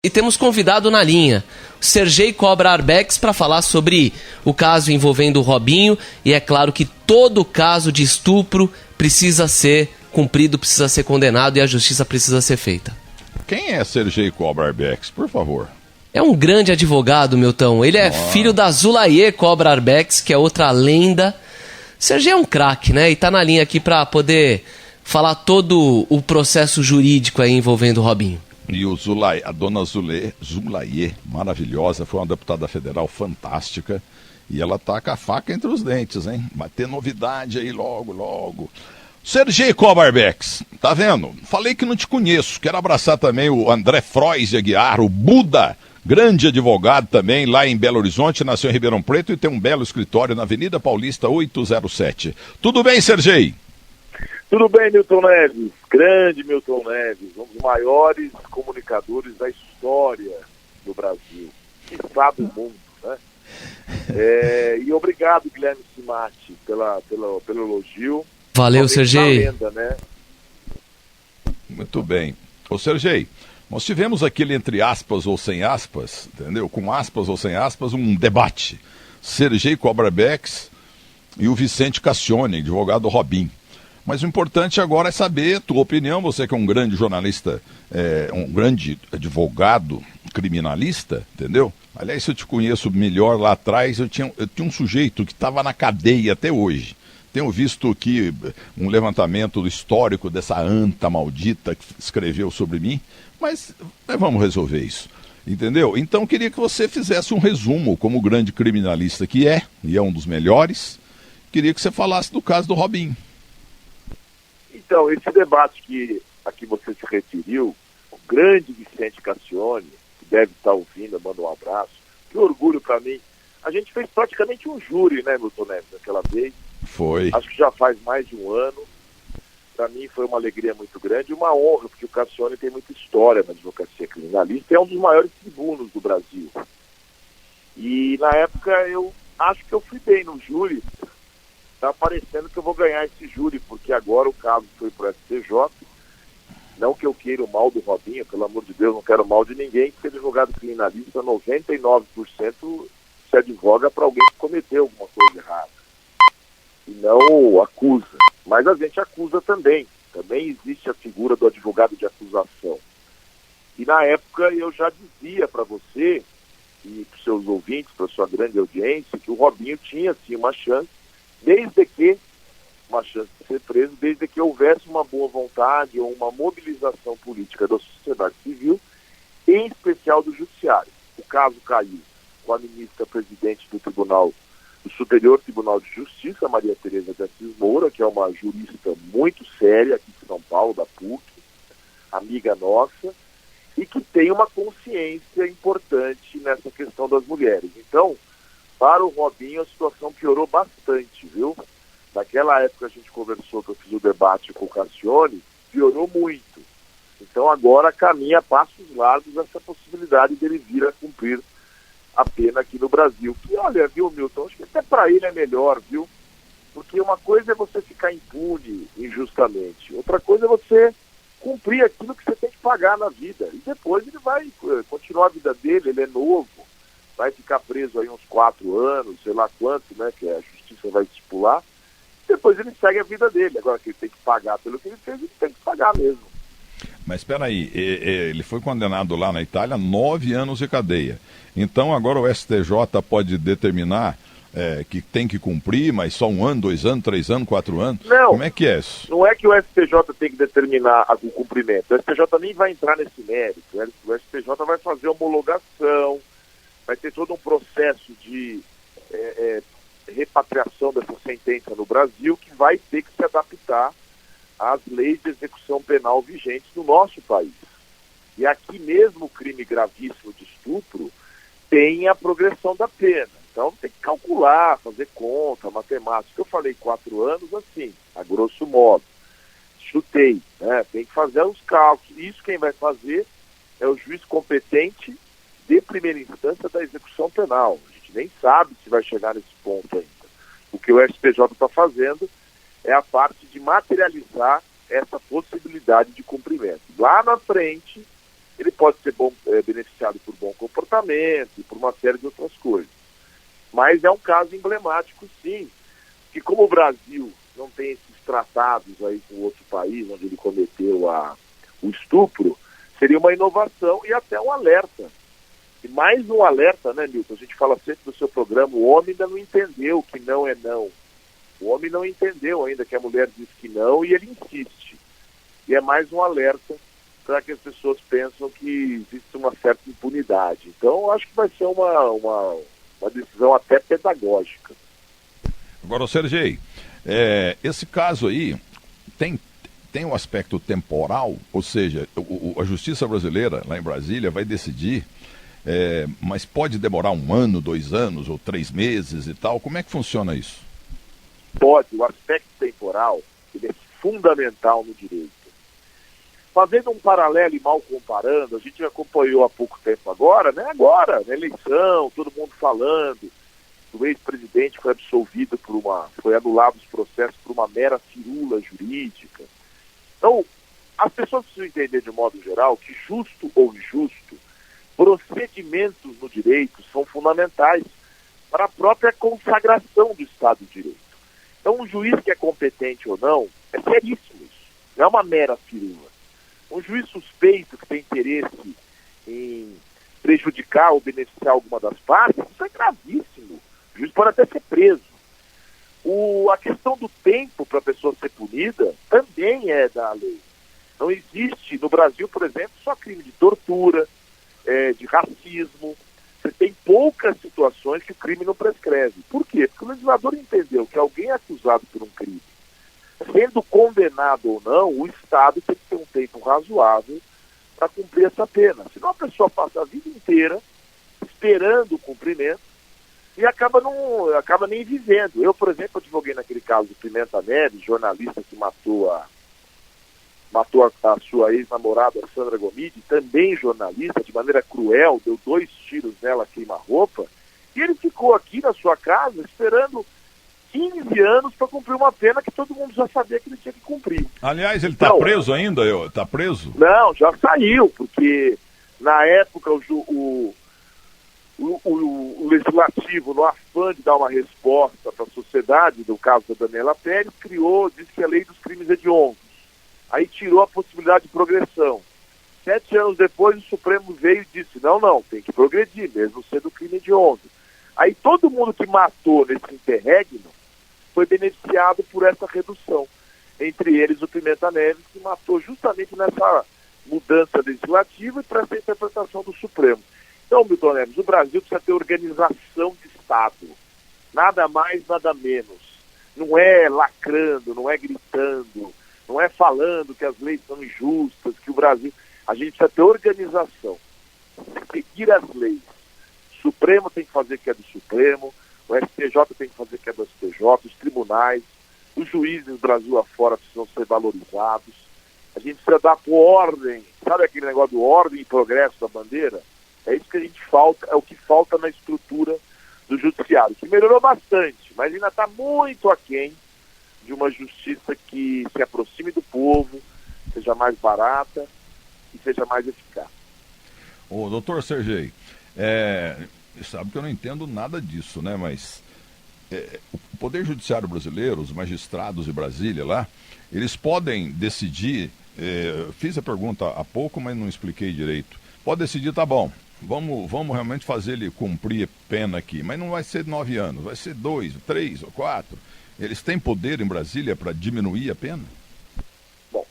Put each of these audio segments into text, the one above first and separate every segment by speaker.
Speaker 1: E temos convidado na linha, Sergei Cobra Arbex, para falar sobre o caso envolvendo o Robinho. E é claro que todo caso de estupro precisa ser cumprido, precisa ser condenado e a justiça precisa ser feita.
Speaker 2: Quem é Sergei Cobra Arbex, por favor?
Speaker 1: É um grande advogado, Milton. Ele é filho da Zulaye Cobra Arbex, que é outra lenda. Sergei é um craque, né? E tá na linha aqui para poder falar todo o processo jurídico aí envolvendo o Robinho.
Speaker 2: E a dona Zulaye, maravilhosa, foi uma deputada federal fantástica. E ela tá com a faca entre os dentes, hein? Vai ter novidade aí logo, logo. Sergei Cobra Arbex, tá vendo? Falei que não te conheço. Quero abraçar também o André Frois de Aguiar, o Buda, grande advogado também, lá em Belo Horizonte, nasceu em Ribeirão Preto e tem um belo escritório na Avenida Paulista 807. Tudo bem, Sergei?
Speaker 3: Tudo bem, Milton Neves, grande Milton Neves, um dos maiores comunicadores da história do Brasil, quiçá do mundo, né? E obrigado, Guilherme Simati, pelo elogio.
Speaker 1: Valeu, Sergei.
Speaker 3: Lenda, né?
Speaker 2: Muito bem. Ô, Sergei, nós tivemos aquele entre aspas ou sem aspas, entendeu? Com aspas ou sem aspas, um debate. Sergei Cobra Arbex e o Vicente Cassione, advogado Robinho. Mas o importante agora é saber a tua opinião, você que é um grande jornalista, um grande advogado criminalista, entendeu? Aliás, se eu te conheço melhor lá atrás, eu tinha um sujeito que estava na cadeia até hoje. Tenho visto aqui um levantamento histórico dessa anta maldita que escreveu sobre mim, mas vamos resolver isso, entendeu? Então queria que você fizesse um resumo, como grande criminalista que é, e é um dos melhores, queria que você falasse do caso do Robinho.
Speaker 3: Então, esse debate que aqui você se referiu, o grande Vicente Cassione, que deve estar ouvindo, manda um abraço, que orgulho para mim. A gente fez praticamente um júri, né, Milton Neves, naquela vez.
Speaker 2: Foi.
Speaker 3: Acho que já faz mais de um ano. Para mim foi uma alegria muito grande e uma honra, porque o Cassione tem muita história na advocacia criminalista, é um dos maiores tribunos do Brasil. E na época eu acho que eu fui bem no júri. Está parecendo que eu vou ganhar esse júri, porque agora o caso foi para o STJ. Não que eu queira o mal do Robinho, pelo amor de Deus, não quero o mal de ninguém, porque advogado criminalista, 99% se advoga para alguém que cometeu alguma coisa errada. E não acusa. Mas a gente acusa também. Também existe a figura do advogado de acusação. E na época eu já dizia para você e para os seus ouvintes, para a sua grande audiência, que o Robinho tinha sim uma chance de ser preso, desde que houvesse uma boa vontade ou uma mobilização política da sociedade civil, em especial do judiciário. O caso caiu com a ministra presidente do Superior Tribunal de Justiça, Maria Tereza de Assis Moura, que é uma jurista muito séria aqui de São Paulo, da PUC, amiga nossa, e que tem uma consciência importante nessa questão das mulheres. Então, para o Robinho, a situação piorou bastante, viu? Naquela época a gente conversou, que eu fiz o debate com o Cassione, piorou muito. Então agora caminha a passos largos essa possibilidade dele vir a cumprir a pena aqui no Brasil. Que olha, viu, Milton, acho que até para ele é melhor, viu? Porque uma coisa é você ficar impune injustamente, outra coisa é você cumprir aquilo que você tem que pagar na vida. E depois ele vai continuar a vida dele, ele é novo, vai ficar preso aí uns 4 anos, sei lá quanto, né, que a justiça vai estipular. Depois ele segue a vida dele. Agora que ele tem que pagar pelo que ele fez, ele tem que pagar mesmo.
Speaker 2: Mas espera aí, ele foi condenado lá na Itália a 9 anos de cadeia. Então agora o STJ pode determinar que tem que cumprir, mas só 1 ano, 2 anos, 3 anos, 4 anos?
Speaker 3: Não,
Speaker 2: como é que é isso?
Speaker 3: Não é que o STJ tem que determinar o cumprimento. O STJ nem vai entrar nesse mérito. O STJ vai fazer homologação, vai ter todo um processo de repatriação dessa sentença no Brasil, que vai ter que se adaptar às leis de execução penal vigentes no nosso país. E aqui mesmo o crime gravíssimo de estupro tem a progressão da pena. Então tem que calcular, fazer conta, matemática. Eu falei 4 anos assim, a grosso modo. Chutei, né? Tem que fazer os cálculos. Isso quem vai fazer é o juiz competente de primeira instância da execução penal. A gente nem sabe se vai chegar nesse ponto ainda. O que o STJ está fazendo é a parte de materializar essa possibilidade de cumprimento. Lá na frente, ele pode ser beneficiado por bom comportamento e por uma série de outras coisas. Mas é um caso emblemático, sim, que como o Brasil não tem esses tratados aí com outro país onde ele cometeu o estupro, seria uma inovação e até um alerta. E mais um alerta, né, Milton? A gente fala sempre do seu programa, o homem ainda não entendeu que não é não. O homem não entendeu ainda que a mulher diz que não e ele insiste. E é mais um alerta para que as pessoas pensam que existe uma certa impunidade. Então, eu acho que vai ser uma decisão até pedagógica.
Speaker 2: Agora, Sergei, esse caso aí tem um aspecto temporal, ou seja, a justiça brasileira, lá em Brasília, vai decidir, mas pode demorar 1 ano, 2 anos ou 3 meses e tal. Como é que funciona isso?
Speaker 3: Pode, o aspecto temporal, ele é fundamental no direito. Fazendo um paralelo e mal comparando, a gente acompanhou há pouco tempo agora, na eleição, todo mundo falando, o ex-presidente foi absolvido foi anulado os processos por uma mera firula jurídica. Então, as pessoas precisam entender de modo geral que, justo ou injusto, procedimentos no direito são fundamentais para a própria consagração do Estado de Direito. Então, um juiz que é competente ou não, é seríssimo isso, não é uma mera firula. Um juiz suspeito que tem interesse em prejudicar ou beneficiar alguma das partes, isso é gravíssimo. O juiz pode até ser preso. A questão do tempo para a pessoa ser punida também é da lei. Não existe no Brasil, por exemplo, só crime de tortura, de racismo. Você tem poucas situações que o crime não prescreve. Por quê? Porque o legislador entendeu que alguém é acusado por um crime, sendo condenado ou não, o Estado tem que ter um tempo razoável para cumprir essa pena. Senão a pessoa passa a vida inteira esperando o cumprimento e acaba nem vivendo. Eu, por exemplo, advoguei naquele caso do Pimenta Neves, jornalista que matou a sua ex-namorada Sandra Gomide, também jornalista, de maneira cruel, deu 2 tiros nela, queima-roupa, e ele ficou aqui na sua casa esperando 15 anos para cumprir uma pena que todo mundo já sabia que ele tinha que cumprir.
Speaker 2: Aliás, ele está preso ainda? Está preso?
Speaker 3: Não, já saiu, porque na época o legislativo, no afã de dar uma resposta para a sociedade, no caso da Daniela Pérez, disse que a lei dos crimes hediondos. Aí tirou a possibilidade de progressão. 7 anos depois, o Supremo veio e disse, não, tem que progredir, mesmo sendo crime hediondo. Aí todo mundo que matou nesse interregno foi beneficiado por essa redução. Entre eles o Pimenta Neves, que matou justamente nessa mudança legislativa e para essa interpretação do Supremo. Então, Milton Neves, o Brasil precisa ter organização de Estado. Nada mais, nada menos. Não é lacrando, não é gritando, não é falando que as leis são injustas, que o Brasil... A gente precisa ter organização, seguir as leis. O Supremo tem que fazer o que é do Supremo, o STJ tem que fazer o que é do STJ, os tribunais, os juízes do Brasil afora precisam ser valorizados. A gente precisa dar por ordem, sabe aquele negócio do ordem e progresso da bandeira? É isso que a gente falta, é o que falta na estrutura do judiciário, que melhorou bastante, mas ainda está muito aquém de uma justiça que se aproxime do povo, seja mais barata e seja mais eficaz.
Speaker 2: Ô, doutor Sergei, sabe que eu não entendo nada disso, né? Mas o Poder Judiciário brasileiro, os magistrados de Brasília lá, eles podem decidir, fiz a pergunta há pouco, mas não expliquei direito. Pode decidir, tá bom, vamos realmente fazer ele cumprir pena aqui, mas não vai ser 9 anos, vai ser 2, 3 ou 4. Eles têm poder em Brasília para diminuir a pena?
Speaker 3: Bom,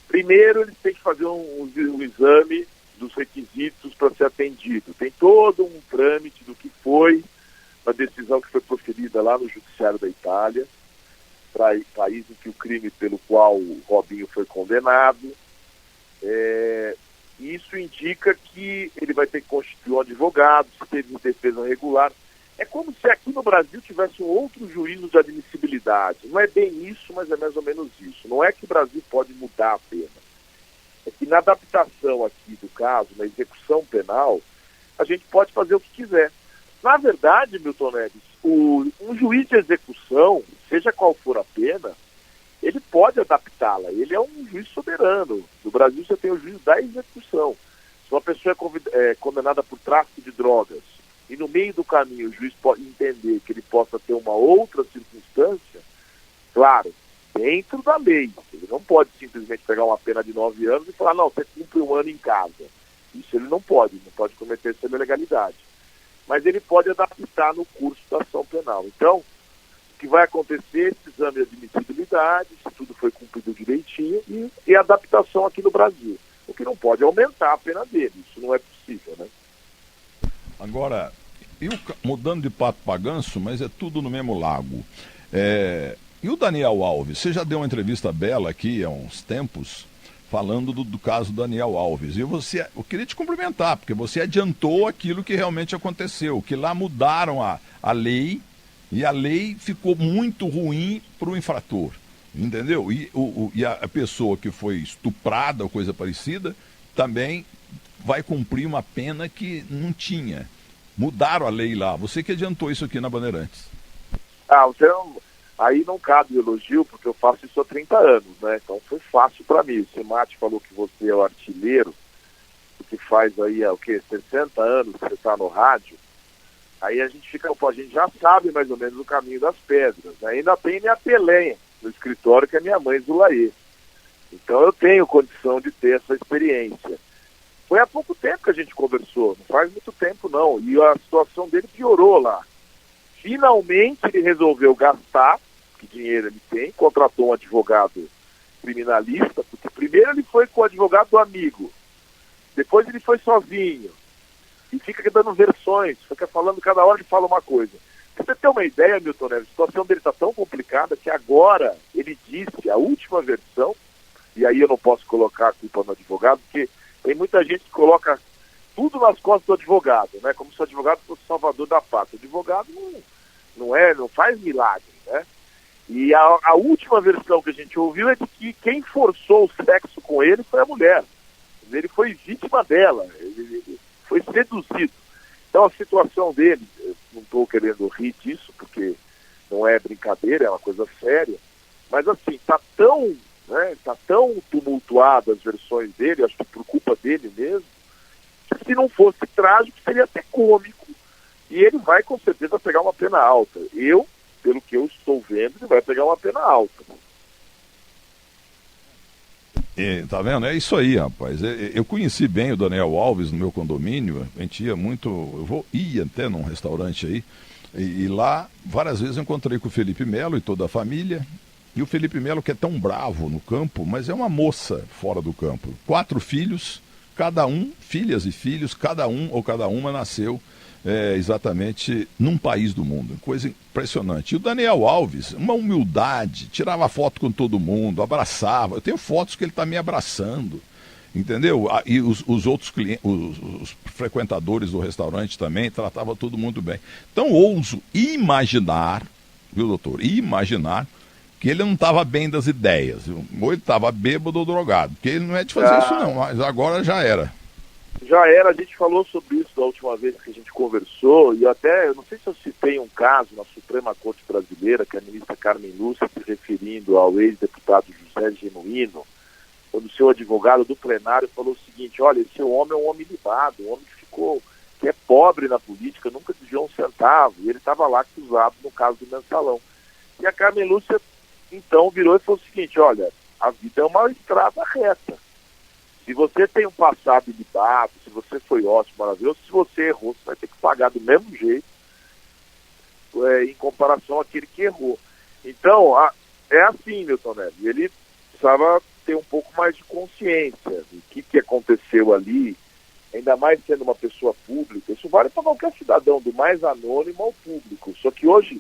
Speaker 3: primeiro eles têm que fazer um exame dos requisitos para ser atendido. Tem todo um trâmite do que foi a decisão que foi proferida lá no Judiciário da Itália, país em que o crime pelo qual o Robinho foi condenado. Isso indica que ele vai ter que constituir um advogado, se teve defesa regular. É como se aqui no Brasil tivesse um outro juízo de admissibilidade. Não é bem isso, mas é mais ou menos isso. Não é que o Brasil pode mudar a pena. É que na adaptação aqui do caso, na execução penal, a gente pode fazer o que quiser. Na verdade, Milton Neves, um juiz de execução, seja qual for a pena, ele pode adaptá-la. Ele é um juiz soberano. No Brasil você tem o juiz da execução. Se uma pessoa é condenada por tráfico de drogas e no meio do caminho o juiz pode entender que ele possa ter uma outra circunstância, claro, dentro da lei. Ele não pode simplesmente pegar uma pena de 9 anos e falar, não, você cumpre 1 ano em casa. Isso ele não pode cometer essa ilegalidade. Mas ele pode adaptar no curso da ação penal. Então, o que vai acontecer, esse exame de admissibilidade, se tudo foi cumprido direitinho, e adaptação aqui no Brasil. O que não pode é aumentar a pena dele, isso não é possível, né?
Speaker 2: Agora, mudando de pato para ganso, mas é tudo no mesmo lago. E o Daniel Alves? Você já deu uma entrevista bela aqui há uns tempos, falando do caso Daniel Alves. E eu queria te cumprimentar, porque você adiantou aquilo que realmente aconteceu, que lá mudaram a lei, e a lei ficou muito ruim para o infrator, entendeu? E a pessoa que foi estuprada ou coisa parecida também vai cumprir uma pena que não tinha. Mudaram a lei lá. Você que adiantou isso aqui na Bandeirantes.
Speaker 3: Aí não cabe o elogio, porque eu faço isso há 30 anos, né? Então foi fácil para mim. O Semate falou que você é o artilheiro, que faz aí, 60 anos que você está no rádio. Aí a gente a gente já sabe mais ou menos o caminho das pedras. Ainda tem minha Pelé no escritório, que é minha mãe Zulaê. Então eu tenho condição de ter essa experiência. Foi há pouco tempo que a gente conversou, não faz muito tempo não. E a situação dele piorou lá. Finalmente ele resolveu gastar, que dinheiro ele tem, contratou um advogado criminalista, porque primeiro ele foi com o advogado do amigo, depois ele foi sozinho, e fica dando versões, fica falando, cada hora ele fala uma coisa. Pra você ter uma ideia, Milton Neves, a situação dele está tão complicada que agora ele disse a última versão, e aí eu não posso colocar a culpa no advogado, porque tem muita gente que coloca tudo nas costas do advogado, né? Como se o advogado fosse o salvador da pátria. O advogado não faz milagre, né? E a última versão que a gente ouviu é de que quem forçou o sexo com ele foi a mulher. Ele foi vítima dela, ele foi seduzido. Então a situação dele, eu não estou querendo rir disso, porque não é brincadeira, é uma coisa séria, mas assim, tá tão tumultuado as versões dele, acho que por culpa dele mesmo, que se não fosse trágico, seria até cômico. E ele vai com certeza pegar uma pena alta. Pelo que eu estou vendo, ele vai pegar uma pena alta.
Speaker 2: Tá vendo? É isso aí, rapaz. Eu conheci bem o Daniel Alves no meu condomínio. A gente ia muito. Ia até num restaurante aí. E lá, várias vezes, eu encontrei com o Felipe Melo e toda a família. E o Felipe Melo, que é tão bravo no campo, mas é uma moça fora do campo. 4 filhos, cada um, filhas e filhos, cada um ou cada uma nasceu exatamente num país do mundo. Coisa impressionante. E o Daniel Alves, uma humildade, tirava foto com todo mundo, abraçava. Eu tenho fotos que ele está me abraçando, entendeu? E os outros clientes, os frequentadores do restaurante também, tratavam todo mundo bem. Então ouso imaginar, viu, doutor? Imaginar que ele não estava bem das ideias. Ou ele estava bêbado ou drogado. Porque ele não é de fazer isso não, mas agora já era.
Speaker 3: Já era, a gente falou sobre isso da última vez que a gente conversou, e eu não sei se eu citei um caso na Suprema Corte Brasileira, que a ministra Carmen Lúcia, se referindo ao ex-deputado José Genuíno, quando o seu advogado do plenário falou o seguinte: olha, esse homem é um homem libado, um homem que é pobre na política, nunca desviou um centavo, e ele estava lá acusado no caso do mensalão. E a Carmen Lúcia, então, virou e falou o seguinte: olha, a vida é uma estrada reta. Se você tem um passado ilibado, se você foi ótimo, maravilhoso, se você errou, você vai ter que pagar do mesmo jeito em comparação àquele que errou. Então, é assim, Milton Neves, ele precisava ter um pouco mais de consciência do que aconteceu ali, ainda mais sendo uma pessoa pública. Isso vale para qualquer cidadão, do mais anônimo ao público. Só que hoje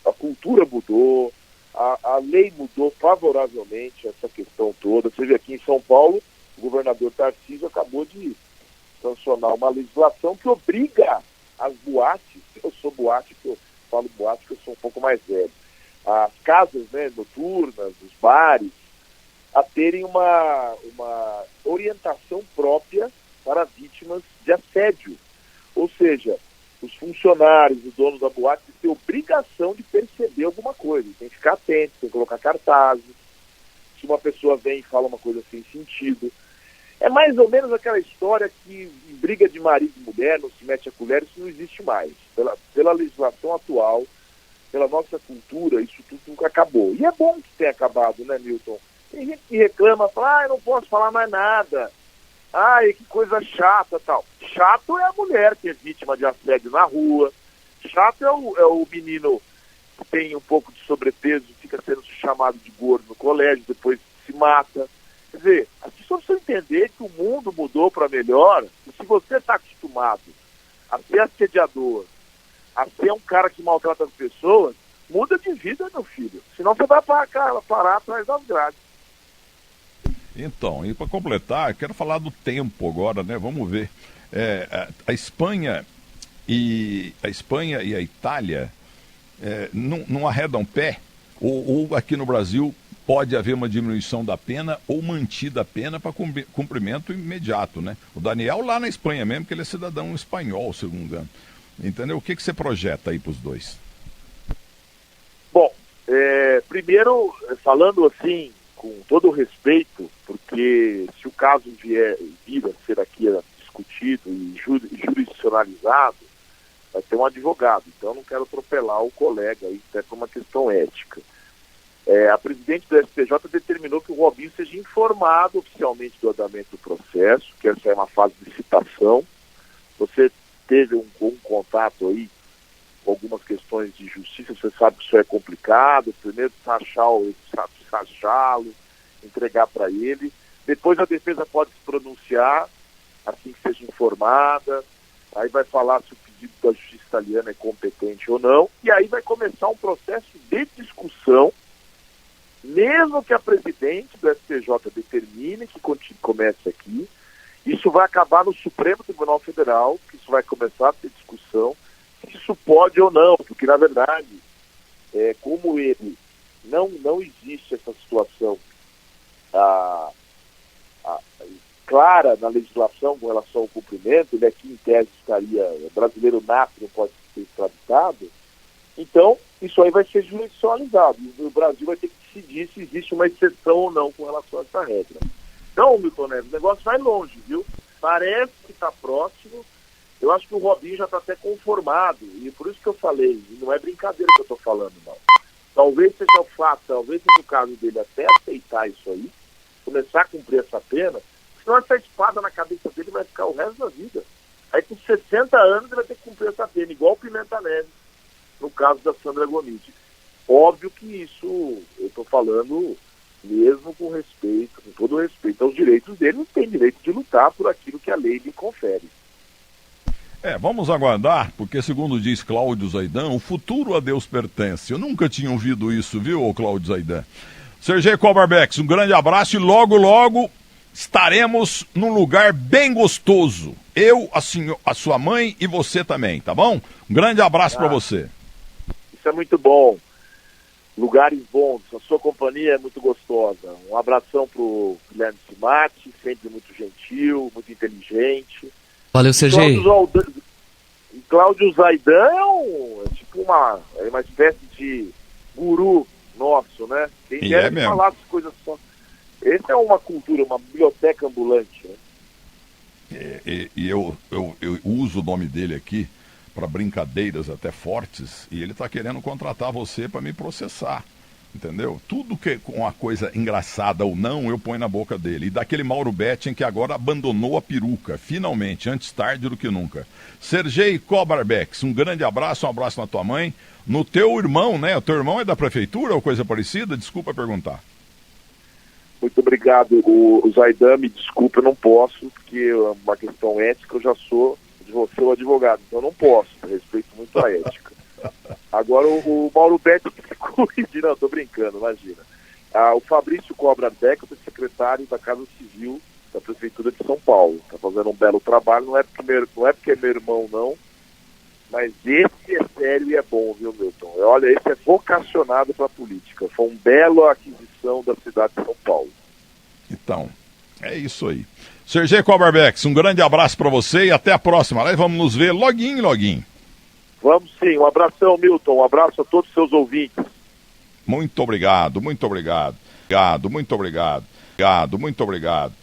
Speaker 3: a cultura mudou, a lei mudou favoravelmente essa questão toda. Você vê aqui em São Paulo, o governador Tarcísio acabou de sancionar uma legislação que obriga as boates, eu sou boate, que eu falo boate que eu sou um pouco mais velho, as casas, né, noturnas, os bares, a terem uma orientação própria para vítimas de assédio. Ou seja, os funcionários, os donos da boate têm obrigação de perceber alguma coisa, tem que ficar atento, tem que colocar cartazes, se uma pessoa vem e fala uma coisa sem sentido. É mais ou menos aquela história que em briga de marido e mulher não se mete a colher, isso não existe mais. Pela legislação atual, pela nossa cultura, isso tudo nunca acabou. E é bom que tenha acabado, né, Milton? Tem gente que reclama, fala, eu não posso falar mais nada. Ai, que coisa chata, tal. Chato é a mulher que é vítima de assédio na rua. Chato é o menino que tem um pouco de sobrepeso, fica sendo chamado de gordo no colégio, depois se mata. Quer dizer, as pessoas precisam entender que o mundo mudou para melhor. E se você está acostumado a ser assediador, a ser um cara que maltrata as pessoas, muda de vida, meu filho. Senão você vai parar atrás das grades.
Speaker 2: Então, e para completar, quero falar do tempo agora, né? Vamos ver. A Espanha e a Itália não arredam pé, ou aqui no Brasil pode haver uma diminuição da pena ou mantida a pena para cumprimento imediato, né? O Daniel lá na Espanha mesmo, que ele é cidadão espanhol, se não me engano. Entendeu? O que você projeta aí para os dois?
Speaker 3: Bom, primeiro, falando assim, com todo o respeito, porque se o caso vir a ser aqui discutido e jurisdicionalizado, vai ter um advogado, então eu não quero atropelar o colega aí, até por uma questão ética. A presidente do STJ determinou que o Robinho seja informado oficialmente do andamento do processo, que essa é uma fase de citação. Você teve um contato aí com algumas questões de justiça, você sabe que isso é complicado, primeiro taxá-lo, entregar para ele, depois a defesa pode se pronunciar, assim que seja informada, aí vai falar se o pedido da justiça italiana é competente ou não, e aí vai começar um processo de discussão, mesmo que a presidente do STJ determine que comece aqui, isso vai acabar no Supremo Tribunal Federal, que isso vai começar a ter discussão, se isso pode ou não, porque na verdade, como ele não existe essa situação clara na legislação com relação ao cumprimento, ele aqui em tese estaria, brasileiro nato, não pode ser extraditado, então isso aí vai ser judicializado, e o Brasil vai ter que decidir se existe uma exceção ou não com relação a essa regra. Então, Milton Neves, o negócio vai longe, viu? Parece que está próximo, eu acho que o Robinho já está até conformado, e por isso que eu falei, e não é brincadeira que eu estou falando, não. Talvez seja o fato, talvez seja o caso dele até aceitar isso aí, começar a cumprir essa pena, senão essa espada na cabeça dele vai ficar o resto da vida. Aí com 60 anos ele vai ter que cumprir essa pena, igual o Pimenta Neves, no caso da Sandra Gomide. Óbvio que isso, eu estou falando mesmo com respeito, com todo respeito aos direitos dele, ele tem direito de lutar por aquilo que a lei lhe confere.
Speaker 2: Vamos aguardar, porque segundo diz Cláudio Zaidan, o futuro a Deus pertence. Eu nunca tinha ouvido isso, viu, Cláudio Zaidan? Sergei Kobarbeck, um grande abraço e logo estaremos num lugar bem gostoso. Eu, a sua mãe e você também, tá bom? Um grande abraço para você.
Speaker 3: Isso é muito bom. Lugares bons, a sua companhia é muito gostosa. Um abração pro Guilherme Cimatti, sempre muito gentil, muito inteligente.
Speaker 1: Valeu, Sergei.
Speaker 3: Cláudio Zaidan é tipo uma espécie de guru nosso, né? Quem deve falar as coisas só. Essa é uma cultura, uma biblioteca ambulante, né?
Speaker 2: E eu uso o nome dele aqui para brincadeiras até fortes, e ele está querendo contratar você para me processar, entendeu? Tudo que é uma coisa engraçada ou não, eu ponho na boca dele. E daquele Mauro Betting que agora abandonou a peruca, finalmente, antes tarde do que nunca. Sergei Kobarbeck, um grande abraço, um abraço na tua mãe, no teu irmão, né? O teu irmão é da prefeitura ou coisa parecida? Desculpa perguntar.
Speaker 3: Muito obrigado. O Zaidan, me desculpa, eu não posso, porque é uma questão ética, eu já sou o advogado, então eu não posso, respeito muito a ética. Agora o Mauro Betti que se cuide, não, tô brincando, imagina. O Fabrício Kobarbeck é o secretário da Casa Civil da Prefeitura de São Paulo, tá fazendo um belo trabalho, não é porque é meu irmão não, mas esse é sério e é bom, viu, Milton? Olha, esse é vocacionado para a política, foi uma bela aquisição da cidade de São Paulo.
Speaker 2: Então, é isso aí. Sergei Kobarbeck, um grande abraço para você e até a próxima. Lá vamos nos ver loguinho.
Speaker 3: Vamos sim, um abração, Milton, um abraço a todos os seus ouvintes.
Speaker 2: Muito obrigado.